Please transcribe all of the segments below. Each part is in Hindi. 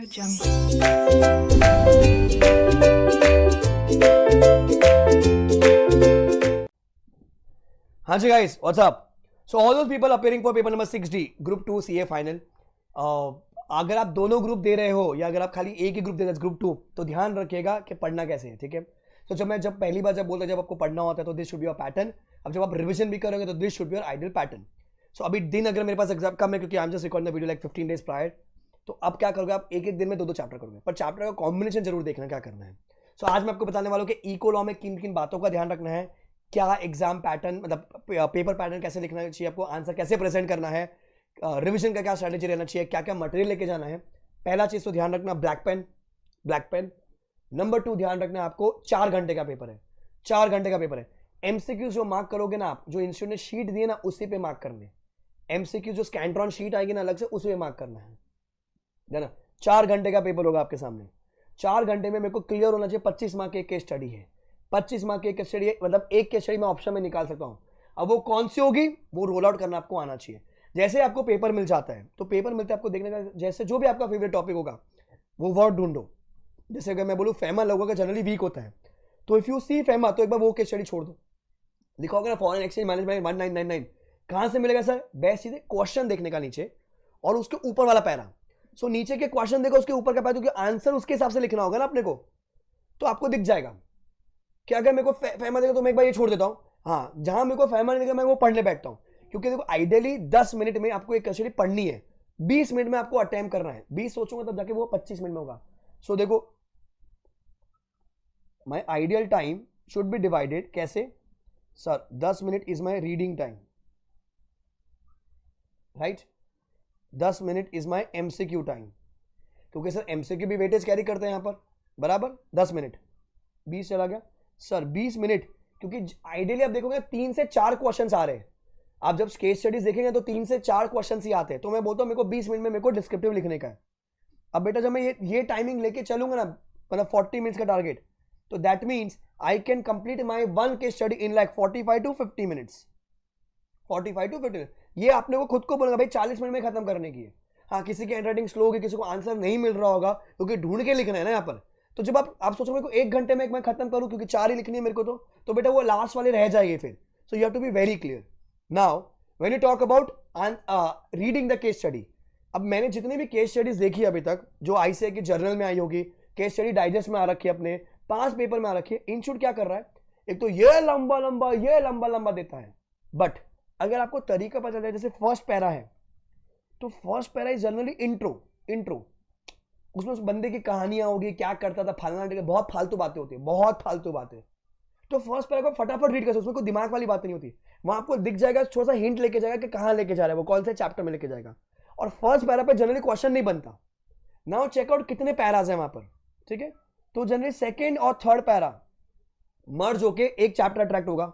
हाँ जी guys, what's up? So all those people appearing for paper number 6D group 2 CA final, अगर आप दोनों ग्रुप दे रहे हो या अगर आप खाली एक ही ग्रुप दे रहे हो ग्रुप 2, तो ध्यान रखिएगा कि पढ़ना कैसे है, ठीक है? तो जब पहली बार जब बोलता जब आपको पढ़ना होता है तो this should be your pattern. अब जब आप रिवीजन भी करोगे तो this should be your ideal pattern. So अभी दिन अगर मेरे पास एग्जाम कम है क्योंकि I am just recording the video like 15 days prior, तो अब क्या करोगे आप? एक एक दिन में दो चैप्टर करोगे, पर चैप्टर का कॉम्बिनेशन जरूर देखना क्या करना है। सो आज मैं आपको बताने वाला हूँ कि इको लॉ में किन किन बातों का ध्यान रखना है, क्या एग्जाम पैटर्न मतलब पेपर पैटर्न कैसे लिखना चाहिए, आपको आंसर कैसे प्रेजेंट करना है, रिवीजन का क्या स्ट्रेटेजी रहना चाहिए, क्या क्या मटेरियल लेके जाना है। पहला चीज तो ध्यान रखना ब्लैक पेन। नंबर 2 ध्यान रखना आपको 4 घंटे का पेपर है, 4 घंटे का पेपर है। एमसीक्यू जो मार्क करोगे ना आप, जो इंस्टीट्यूट ने शीट दी है ना उसी पे मार्क करने। एमसीक्यू जो स्कैंट्रॉन शीट आएगी ना अलग से उसी पे मार्क करना है ना। 4 घंटे का पेपर होगा आपके सामने। 4 घंटे में मेरे को क्लियर होना चाहिए 25 मार्क की एक केस स्टडी है, 25 मार्क की एक केस स्टडी है, मतलब एक केस स्टडी मैं ऑप्शन में निकाल सकता हूं। अब वो कौन सी होगी वो रोल आउट करना आपको आना चाहिए। जैसे आपको पेपर मिल जाता है तो पेपर मिलता है आपको देखने का, जैसे जो भी आपका फेवरेट टॉपिक होगा वो वर्ड ढूंढो। जैसे अगर मैं बोलूं फेमा लोगों का जनरली वीक होता है, तो इफ यू सी फेमा तो एक बार वो केस स्टडी छोड़ दो। लिखा होगा ना फॉरेन एक्सचेंज मैनेजमेंट 1999, कहां से मिलेगा सर? बेस्ट चीज है क्वेश्चन देखने का नीचे और उसके ऊपर वाला पैरा। सो नीचे के क्वेश्चन देखो, उसके ऊपर का पैरा, क्योंकि आंसर उसके हिसाब से लिखना होगा ना अपने को, तो आपको दिख जाएगा कि अगर मेरे को फेमा देगा तो मैं एक बार ये छोड़ देता हूं। हाँ, जहां मेरे को फेमा नहीं देगा मैं वो पढ़ने बैठता हूं, क्योंकि देखो आइडियली 10 मिनट में आपको एक क्वेश्चन पढ़नी है, 20 मिनट में आपको अटेम्प्ट करना है। 20 सोचूंगा तब जाके वो 25 मिनट में होगा। सो देखो my ideal time should be divided कैसे sir? 10 minute is my reading time, right? 10 minute is my MCQ time, क्योंकि सर एमसीक्यू भी वेटेज कैरी करते हैं यहां पर, बराबर 10 मिनट 20 चला गया सर 20 मिनट, क्योंकि आइडियली आप देखोगे 3 से 4 क्वेश्चंस आ रहे हैं। आप जब केस स्टडीज देखेंगे तो 3 से 4 क्वेश्चंस ही आते हैं, तो मैं बोलता हूं मेरे को 20 मिनट में मेरे को डिस्क्रिप्टिव लिखने का है। अब बेटा जब मैं ये टाइमिंग लेके चलूंगा ना, मतलब 40 मिनट्स का टारगेट, तो that means I can complete my one case study in like 45 to 50 minutes. 45 to 50 ये आपने को खुद को बोलेगा भाई 40 मिनट में खत्म करने की है। हाँ, किसी की हैंडराइटिंग स्लो होगी, किसी को आंसर नहीं मिल रहा होगा क्योंकि ढूंढ के लिखना है ना यहाँ पर, तो जब आप सोचो मेरे को 1 घंटे में मैं खत्म करूं क्योंकि 4 ही लिखनी है मेरे को, तो बेटा वो लास्ट वाले रह जाएगी फिर। So you have to be very clear. Now when you talk about reading the case study, अब मैंने जितनी भी केस स्टडीज देखी अभी तक, जो आईसीए की जर्नल में आई होगी, केस स्टडी डाइजेस्ट में आ रखी है, अपने पास पेपर में आ रखी है, इंस्टीट्यूट क्या कर रहा है, एक तो ये लंबा लंबा देता है, बट अगर आपको तरीका पता चले, जैसे फर्स्ट पैरा है तो first para is generally intro, उसमें उस बंदे की कहानियां होगी, क्या करता था फलाना, बहुत फालतू बातें होती है, बहुत फालतू बातें। तो फर्स्ट पैरा को फटाफट रीड कर सकते, उसमें कोई दिमाग वाली बात नहीं होती, वहां आपको दिख जाएगा, थोड़ा सा हिंट लेके जाएगा कि कहां लेके जा रहा है वो, कौन से चैप्टर में लेके जाएगा। और फर्स्ट पैरा पे जनरली क्वेश्चन नहीं बनता। नाउ चेकआउट कितने पैराज है वहां पर, ठीक है? तो जनरली सेकेंड और थर्ड पैरा मर्ज होके एक चैप्टर अट्रैक्ट होगा,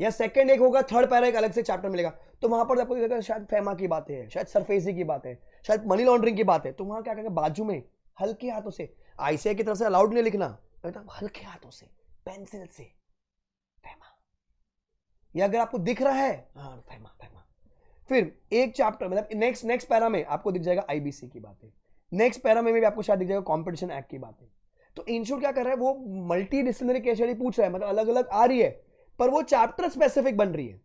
या सेकंड एक होगा, थर्ड पैरा एक अलग से चैप्टर मिलेगा। तो वहां पर आपको देखा शायद फेमा की बातें हैं, शायद सरफेसी की बात है, शायद मनी लॉन्ड्रिंग की बात है, तो वहां क्या करेंगे, बाजू में हल्के हाथों से, आईसीआई की तरफ से अलाउड नहीं लिखना, हल्के हाथों से पेंसिल से फेमा, या अगर आपको दिख रहा है हाँ फेमा। फिर एक चैप्टर मतलब नेक्स्ट पैरा में आपको दिख जाएगा आईबीसी की बातें, नेक्स्ट पैरा में भी आपको शायद दिख जाएगा कॉम्पिटिशन एक्ट की बातें। तो इंस्टीट्यूट क्या कर रहा है, वो मल्टी डिसिप्लिनरी केस स्टडी पूछ रहा है, मतलब अलग अलग आ रही है, पर वो चैप्टर स्पेसिफिक बन रही है,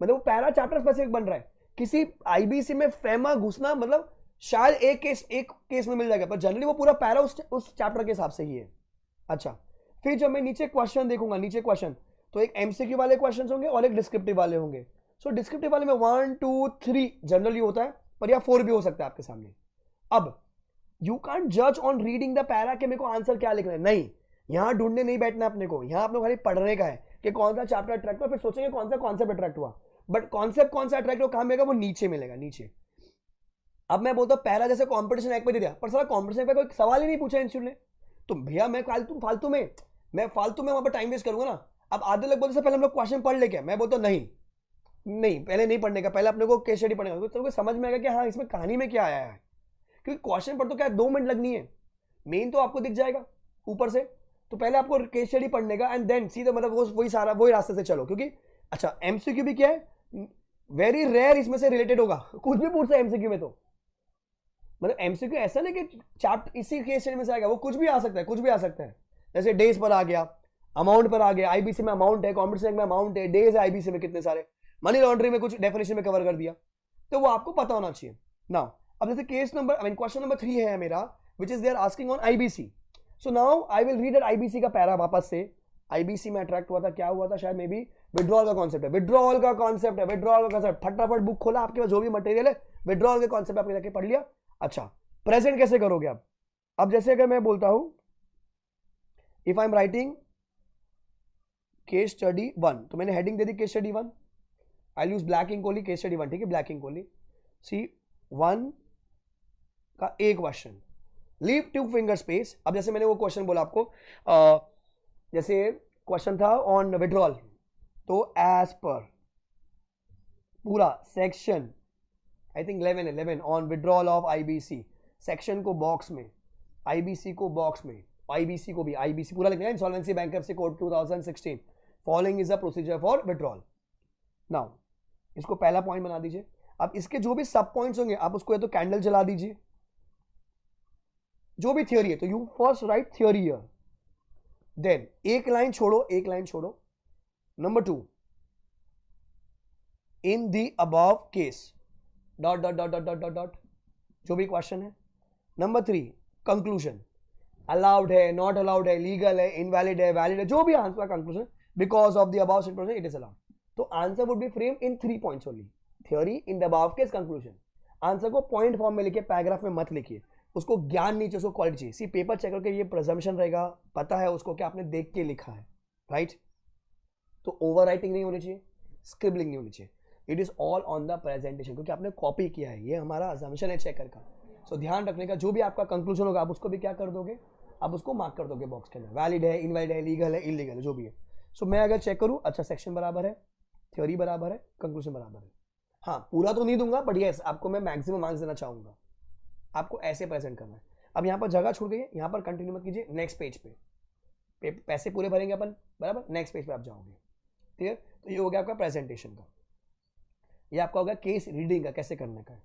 मतलब वो पैरा चैप्टर स्पेसिफिक बन रहा है। किसी आईबीसी में फेमा घुसना मतलब शायद एक केस में मिल जाएगा, पर जनरली वो पूरा पैरा उस चैप्टर के हिसाब से ही है। अच्छा, फिर जब मैं नीचे क्वेश्चन देखूंगा, नीचे क्वेश्चन तो एक एमसीक्यू वाले क्वेश्चन होंगे और एक डिस्क्रिप्टिव वाले होंगे। सो डिस्क्रिप्टिव वाले में 1 2 3 जनरली होता है, पर या 4 भी हो सकता है आपके सामने। अब यू कांट जज ऑन रीडिंग द पैरा कि मेरे को आंसर क्या लिखना है, नहीं, यहां ढूंढने नहीं बैठना अपने को, यहां अपने खाली पढ़ने का है कि कौन सा चैप्टर अट्रैक्ट हुआ, फिर सोचेंगे कौन सा कॉन्सेप्ट अट्रैक्ट हुआ, बट कॉन्सेप्ट कौन सा अट्रैक्ट हुआ कहां मिलेगा, वो नीचे मिलेगा, नीचे। अब मैं बोलता हूं पैरा जैसे कॉम्पिटिशन एक्ट पे दे दिया, पर सारा कॉम्पिटिशन एक्ट पे कोई सवाल ही नहीं पूछा इंस्टीट्यूट ने, तो भैया मैं फालतू में वहां पर टाइम वेस्ट करूंगा ना। अब आधे लोग बोलते पहले हम लोग क्वेश्चन पढ़ लेके, मैं बोलता नहीं पहले नहीं पढ़ने का, पहले अपने को केस स्टडी पढ़ने का, तो समझ में आएगा कि हाँ इसमें कहानी में क्या आया है, क्योंकि क्वेश्चन पर तो क्या 2 मिनट लगनी है, मेन तो आपको दिख जाएगा ऊपर से। तो पहले आपको केस स्टडी पढ़ने का एंड देन सीधे मतलब वही रास्ते से चलो, क्योंकि अच्छा एमसीक्यू भी क्या है, वेरी रेयर इसमें से रिलेटेड होगा, कुछ भी पूछ सकते एमसीक्यू में, तो मतलब एमसीक्यू ऐसा नहीं कि चैप्टर इसी केस स्टडी में से आएगा, वो कुछ भी आ सकता है, कुछ भी आ सकता है। जैसे डेज पर आ गया, अमाउंट पर आ गया, आईबीसी में अमाउंट है, कॉम्पिटिशन में अमाउंट है, डेज है आईबीसी में कितने सारे, मनी लॉन्ड्रिंग में कुछ डेफिनेशन में कवर कर दिया, तो वो आपको पता होना चाहिए। नाउ अब जैसे case number I mean question number 3 है मेरा, which is they are asking on IBC. So now I will read that IBC का पैरा वापस से। आईबीसी में अट्रैक्ट हुआ था, क्या हुआ था, शायद मे बी विड्रॉल का कॉन्सेप्ट है, विड्रॉल का कॉन्सेप्ट है, विड्रॉल का कॉन्सेप्ट। फटाफट बुक खोला, आपके पास जो भी मटेरियल है विड्रॉल के कॉन्सेप्ट आपने जाके पढ़ लिया। अच्छा, प्रेजेंट कैसे करोगे आप? अब जैसे अगर मैं बोलता हूं if I am writing case study 1, तो मैंने हेडिंग दे दी case study 1, I use black ink only, case study 1, ठीक है, ब्लैक इंक ओनली। सी 1 का एक क्वेश्चन, लीव 2 फिंगर स्पेस। अब जैसे मैंने वो क्वेश्चन बोला आपको, जैसे क्वेश्चन था ऑन विड्रॉल, तो एज पर पूरा section I think 11 on withdrawal of IBC, section को बॉक्स में, आईबीसी को बॉक्स में, आईबीसी को भी, आईबीसी पूरा लिखना है, insolvency bankruptcy code 2016, following is a procedure for withdrawal. Now इसको पहला पॉइंट बना दीजिए। अब इसके जो भी सब पॉइंट्स होंगे आप उसको या तो कैंडल जला दीजिए, जो भी थियोरी है, तो you first write theory here, then एक लाइन छोड़ो, एक लाइन छोड़ो। Number 2, in the above case dot dot dot dot dot dot dot, जो भी क्वेश्चन है। नंबर 3, कंक्लूजन, अलाउड है, नॉट अलाउड है, लीगल है, इनवैलिड है, वैलिड है, जो भी आंसर का conclusion, because of the above statement it is allowed. तो answer would be frame in 3 points only, theory, in the above case, conclusion. Answer को पॉइंट फॉर्म में लिखिए, पैराग्राफ में मत लिखिए, उसको ज्ञान नीचे, उसको क्वालिटी चाहिए। सी पेपर चेक करके ये प्रिजम्पशन रहेगा, पता है उसको कि आपने देख के लिखा है, राइट? तो ओवर राइटिंग नहीं होनी चाहिए, स्क्रिबलिंग नहीं होनी चाहिए, it is all on the presentation, क्योंकि आपने कॉपी किया है, ये हमारा अजम्पशन है चेकर का। सो ध्यान रखने का, जो भी आपका कंक्लूजन होगा आप उसको भी क्या कर दोगे, आप उसको मार्क कर दोगे बॉक्स के अंदर, वैलिड है, इनवैलिड है, लीगल है, इलीगल है, जो भी है। सो मैं अगर चेक करूं, अच्छा सेक्शन बराबर है, थ्योरी बराबर है, कंक्लूजन बराबर है। हाँ, पूरा तो नहीं दूंगा, बट यस आपको मैं मैक्सिमम मार्क्स देना चाहूंगा, आपको ऐसे प्रेजेंट करना है। अब यहाँ पर जगह छूट गई है, यहाँ पर कंटिन्यू मत कीजिए, नेक्स्ट पेज पे पैसे पूरे भरेंगे अपन, बराबर, नेक्स्ट पेज पे आप जाओगे, क्लियर? तो ये हो गया आपका प्रेजेंटेशन का, ये आपका होगा केस रीडिंग का, कैसे करने का है।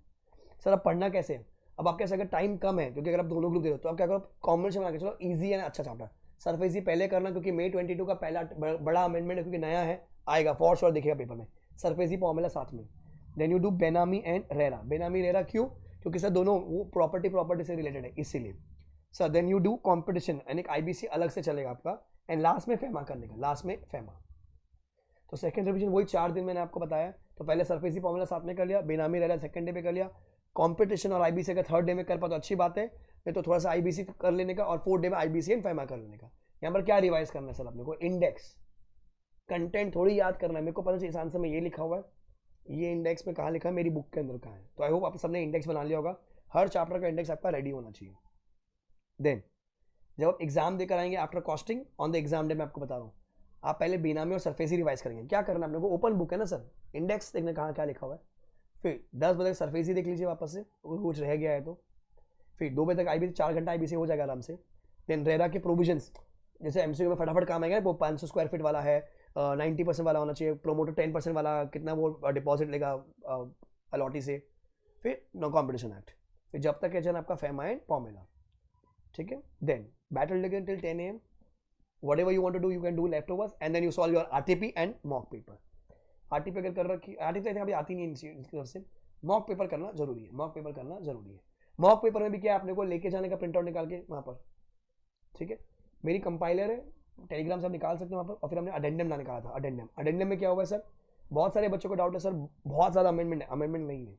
सर अब पढ़ना कैसे है? अब आपके अगर टाइम कम है, क्योंकि अगर आप दोनों ग्रुप दे रहे हो तो आप क्या करो, कॉम्बिनेशन बना के चलो, ईजी है ना, अच्छा चैप्टर। सरफेसी पहले करना, क्योंकि मई 22 का पहला बड़ा अमेंडमेंट है, क्योंकि नया है, आएगा फॉर श्योर, दिखेगा पेपर में, सरफेसी फॉर्मूला साथ में। देन यू डू बेनामी एंड रेरा। बेनामी रेरा क्यों? क्योंकि सर दोनों वो प्रॉपर्टी से रिलेटेड है, इसीलिए। Sir then you do competition, यानी आईबीसी अलग से चलेगा आपका, एंड लास्ट में फेमा करने का, लास्ट में फेमा। तो सेकंड रिवीजन वही 4 दिन मैंने आपको बताया। तो पहले सरफेसी फॉर्मूला साथ में कर लिया, बेनामी रेरा सेकंड डे पे कर लिया, कंपटीशन और आईबीसी अगर थर्ड डे में कर पाए तो अच्छी बात है, नहीं तो थोड़ा सा आईबीसी कर लेने का, और फोर्थ डे में आईबीसी एंड फेमा कर लेने का। यहाँ पर क्या रिवाइज करना है सर अपने को, इंडेक्स, कंटेंट थोड़ी याद करना है। मेरे को पता है इस आंसर में ये लिखा हुआ है, ये इंडेक्स में कहाँ लिखा है, मेरी बुक के अंदर कहाँ है। तो आई होप आप सबने इंडेक्स बना लिया होगा, हर चैप्टर का इंडेक्स आपका रेडी होना चाहिए। देन जब आप एग्जाम देकर आएंगे after costing on the exam day, मैं आपको बता रहा हूँ, आप पहले बेनामी और सरफेसी रिवाइज करेंगे। क्या करना है अपने को, ओपन बुक है ना सर, इंडेक्स देखने कहाँ क्या लिखा हुआ है, फिर 10 बजे सरफेसी देख लीजिए वापस से, कुछ रह गया है तो, फिर 2 बजे तक आईबीसी, 4 घंटा आईबीसी हो जाएगा आराम से। देन रेरा के प्रोविजन्स, जैसे एमसीक्यू में फटाफट काम आएगा, वो 500 स्क्वायर फीट वाला है, 90% वाला होना चाहिए, प्रोमोटर 10% वाला कितना वो डिपॉजिट लेगा अलॉटी से, फिर नो कॉम्पिटिशन एक्ट, फिर जब तक है आपका फेमा एंड फॉर्मूला, ठीक है। देन बैटल लेकर till 10 AM, whatever you want to do you can do leftovers, and then you solve your RTP and mock paper। RTP अगर कर रखी, RTP तो अभी आती नहीं है तरफ से, मॉक पेपर करना जरूरी है, मॉक पेपर करना जरूरी है। मॉक पेपर में भी क्या आपने को लेके जाने का प्रिंट आउट निकाल के वहाँ पर, ठीक है। मेरी कंपाइलर है, टेलीग्राम से आप निकाल सकते हो वहाँ पर। और फिर हमने अडेंडम ना निकाला था, अडेंडम में क्या हुआ सर, बहुत सारे बच्चों को डाउट है सर, बहुत ज़्यादा अमेंडमेंट है, अमेंडमेंट नहीं है,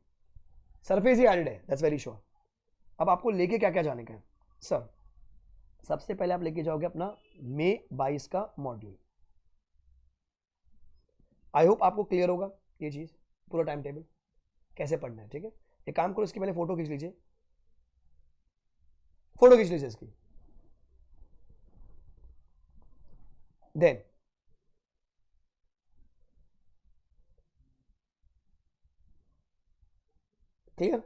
सरफेस ही एडेड है, दैट्स वेरी श्योर। अब आपको लेके क्या क्या जाने का है सर, सबसे पहले आप लेके जाओगे अपना मई 22 का मॉड्यूल। आई होप आपको क्लियर होगा ये चीज, पूरा टाइम टेबल कैसे पढ़ना है, ठीक है। एक काम करो, इसकी पहले फोटो खींच लीजिए, फोटो खींच लीजिए इसकी। देन क्लियर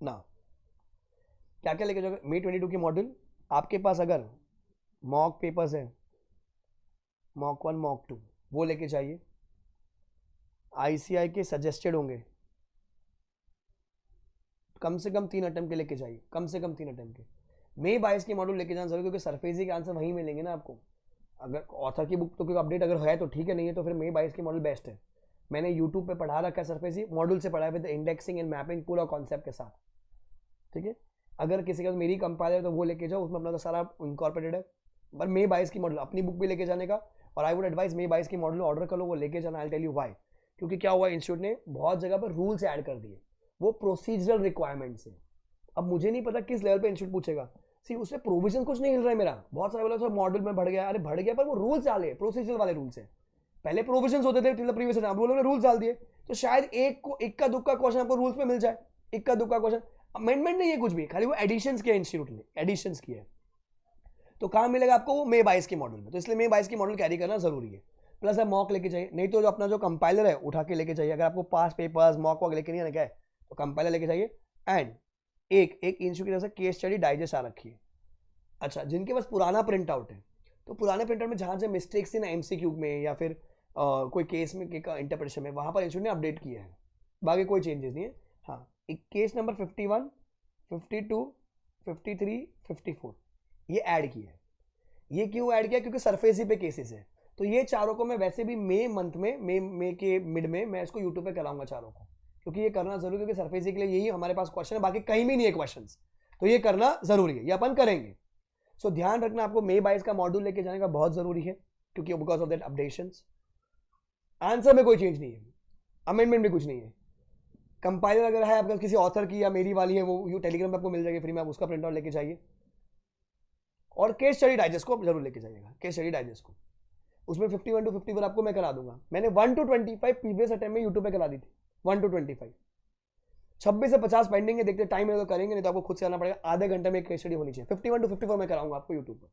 ना, क्या क्या लेके जाओगे मई 22 की मॉड्यूल। आपके पास अगर मॉक पेपर्स है, मॉक 1 मॉक 2 वो लेके जाइए, आईसीआई के सजेस्टेड होंगे, कम से कम 3 अटेम्प्ट के लेके जाइए, कम से कम 3 अटेम्प्ट के। मई 22 के मॉड्यूल लेके जाना जरूरी, क्योंकि सरफेसी के आंसर वहीं मिलेंगे ना आपको। अगर ऑथर की बुक तो कोई अपडेट अगर है तो ठीक है, नहीं है तो फिर मई 22 के मॉडल बेस्ट है। मैंने यूट्यूब पे पढ़ा रखा है सरफेसी, मॉड्यूल से पढ़ा है विद इंडेक्सिंग एंड मैपिंग पूरा कॉन्सेप्ट के साथ, ठीक है। अगर किसी का मेरी कंपाइलर तो वो लेके जाओ, उसमें अपना तो सारा इनकॉर्पोरेटेड है। पर मई 22 की मॉडल अपनी बुक भी लेके जाने का, और आई वुड एडवाइस मई 22 की मॉडल ऑर्डर कर लो, वो लेके जाना। आई टेल यू व्हाई, क्योंकि क्या हुआ, इंस्टीट्यूट ने बहुत जगह पर रूल्स ऐड कर दिए, वो प्रोसीजरल रिक्वायरमेंट्स है। अब मुझे नहीं पता किस लेवल पे इंस्टीट्यूट पूछेगा, सी उससे प्रोविजन कुछ नहीं हिल रहा है मेरा। बहुत सारे बोला मॉडल में बढ़ गया, अरे बढ़ गया पर वो रूल्स डाले, प्रोसीजरल वाले रूल्स है। पहले प्रोविजन होते थे टिल द प्रीवियस एग्जाम, वो लोगों ने रूल्स डाल दिए, तो शायद इक्का दुक्का क्वेश्चन आपको रूल्स में मिल जाए, इक्का दुक्का क्वेश्चन। अमेंडमेंट नहीं है कुछ भी, खाली वो एडिशंस किया इंस्टीट्यूट ने, एडिशंस किया है। तो कहां मिलेगा आपको, वो मई 22 के मॉडल में। तो इसलिए मई 22 की मॉडल कैरी करना जरूरी है। प्लस आप मॉक लेके जाइए, नहीं तो जो अपना जो कंपाइलर है उठा के लेके जाइए। अगर आपको पास पेपर्स मॉक वॉक लेके नहीं आना क्या है तो कंपाइलर लेके जाइए। एंड एक इंस्टीट्यूट की तरफ से केस स्टडी डाइजेस्ट आ रखी है। अच्छा, जिनके पास पुराना प्रिंट आउट है, तो पुराने प्रिंट आउट में जहां से मिस्टेक्स थी ना एमसीक्यू में या फिर कोई केस में इंटरप्रिटेशन में, वहां पर इंस्टीट्यूट ने अपडेट किया है, बाकी कोई चेंजेस नहीं है। हाँ, एक केस नंबर 51, 52, 53, 54 ये ऐड किया है। ये क्यों ऐड किया, क्योंकि सरफेसी पे केसेस है। तो ये चारों को मैं वैसे भी मई मंथ में, मई के मिड में मैं इसको यूट्यूब पे कराऊंगा चारों को, क्योंकि ये करना जरूरी, क्योंकि सरफेसी के लिए यही हमारे पास क्वेश्चन है, बाकी कहीं भी नहीं है क्वेश्चन, तो ये करना जरूरी है, ये अपन करेंगे। सो ध्यान रखना, आपको मई 22 का मॉड्यूल लेके जाने का बहुत जरूरी है, क्योंकि because of that updations. Answer में कोई चेंज नहीं है, अमेंडमेंट भी कुछ नहीं है। कंपाइलर अगर है आपका किसी ऑथर की या मेरी वाली है, वो टेलीग्राम पे आपको मिल जाएगी फ्री में, आप उसका प्रिंट आउट लेके जाइए। और केस स्टडी डाइजेस्ट को जरूर लेके जाइएगा, केस स्टडी डाइजेस्ट को। उसमें 51 to 54 आपको मैं करा दूंगा। मैंने 1 to 25 प्रीवियस अटेम्प्ट में यूट्यूब पे करा दी थी, 1 to 25। 26 से 50 पेंडिंग है, देखते टाइम है तो करेंगे, नहीं तो आपको खुद से आना पड़ेगा। आधे घंटे में एक केस स्टडी होनी चाहिए। 51 to 54 में कराऊंगा आपको यूट्यूब पर।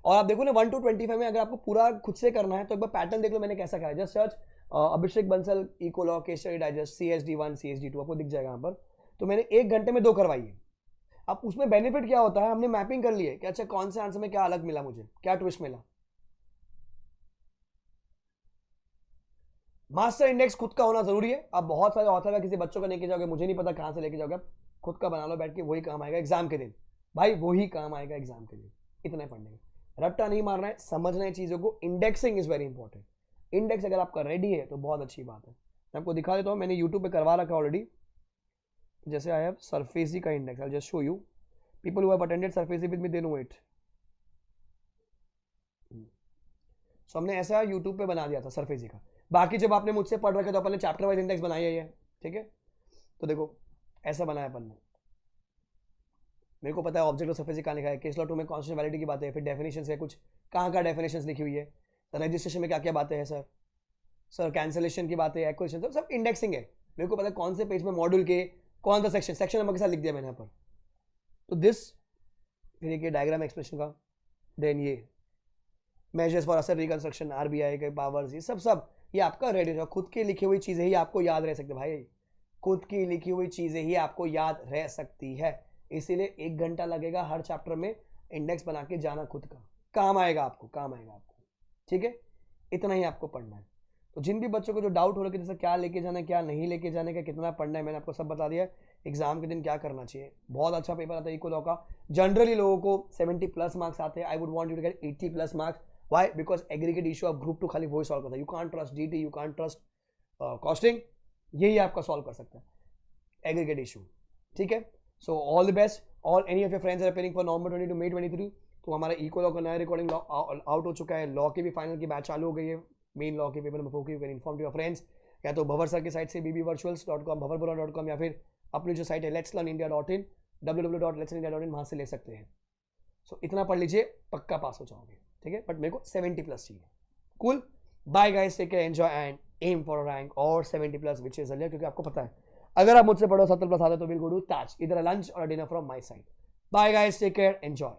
और आप देखो ना 1 to 25 में अगर आपको पूरा खुद से करना है तो एक बार पैटर्न देख लो मैंने कैसा कराया। जस्ट सर्च अभिषेक बंसल इकोलॉ case study digest CSD1 CSD2 आपको दिख जाएगा यहाँ पर। तो मैंने 1 घंटे में 2 करवाई है। अब उसमें बेनिफिट क्या होता है, हमने मैपिंग कर ली है कि अच्छा कौन से आंसर में क्या अलग मिला, मुझे क्या ट्विस्ट मिला। मास्टर इंडेक्स खुद का होना जरूरी है। अब बहुत सारे ऑथर का किसी बच्चों का लेके जाओगे, मुझे नहीं पता कहां से लेके जाओगे, खुद का बना लो बैठ के, वही काम आएगा एग्जाम के दिन भाई, वही काम आएगा एग्जाम के दिन। इतना पढ़ने का रट्टा नहीं मारना है, समझना है चीजों को। Indexing is very important. Index अगर आपका रेडी है तो बहुत अच्छी बात है। मैं आपको दिखा देता हूं, मैंने यूट्यूब पे करवा रखा ऑलरेडी। जैसे आई हैव सरफेसी का index, I just show you. People who have attended SARFAESI with me they know it. So हमने ऐसा यूट्यूब पे बना दिया था सरफेसी का। बाकी जब आपने मुझसे पढ़ रखे तो अपन ने चैप्टर वाइज इंडेक्स बनाया ही है, ठीक है। तो देखो ऐसा बनाया अपन ने, मेरे को पता है ऑब्जेक्ट ऑफ सरफेसी कहाँ लिखा है, केस लॉ 2 में कांस्टेंट वैलिडिटी की बातें है, फिर डेफिनेशंस है कुछ, कहाँ डेफिनेशंस लिखी हुई है, रजिस्ट्रेशन में क्या क्या बातें हैं सर कैंसिलेशन की बातें, एक्विजिशन, सब इंडेक्सिंग है। मेरे को पता है कौन से पेज में मॉड्यूल के कौन सा सेक्शन नंबर के साथ लिख दिया मैंने यहाँ पर। तो दिस फिर एक डायग्राम एक्सप्रेशन का, देन ये measures for asset reconstruction, RBI के पावर्स, ये सब ये आपका रेडी है। खुद की लिखी हुई चीजें ही आपको याद रह सकती है भाई, खुद की लिखी हुई चीजें ही आपको याद रह सकती है। इसीलिए 1 घंटा लगेगा हर चैप्टर में इंडेक्स बना के जाना, खुद का काम आएगा आपको, काम आएगा आपको, ठीक है। इतना ही आपको पढ़ना है। तो जिन भी बच्चों को जो डाउट हो रहा है कि जैसे क्या लेके जाना है क्या नहीं लेके जाने का, कितना पढ़ना है, मैंने आपको सब बता दिया। एग्जाम के दिन क्या करना चाहिए, बहुत अच्छा पेपर आता है इको लॉ का। जनरली लोगों को 70+ मार्क्स आते हैं। I would want you to get 80+ marks. Why, because aggregate issue of group 2 खाली वही सॉल्व करता है। You can't trust GT, you can't trust costing, यही आपका सॉल्व कर सकता है एग्रीगेट इशू, ठीक है। So all the best. और any of your friends are appearing for November 20 to May 23। तो हमारा इको लॉ का नया रिकॉर्डिंग आउट हो चुका है। लॉ की भी फाइनल की बैच चालू हो गई है। मेन लॉ के पेपर नंबर 4 की, you can inform to your friends, या तो भवर सर की साइट से bbvirtuals.com, भवरपुरा.com, या फिर अपनी जो साइट है letslearnindia.in, www.letslearnindia.in, वहाँ से ले सकते हैं। सो इतना पढ़ लीजिए, पक्का पास हो जाओगे, ठीक है। बट मेरे को 70+ चाहिए। Cool, bye guys, take care, enjoy and aim for rank और 70+ विच इज अर्लियर, क्योंकि आपको पता है अगर आप मुझसे पढ़ो 70+ आता तो विल गो टू ताज, इधर लंच और dinner from my side. Bye guys, take care, enjoy.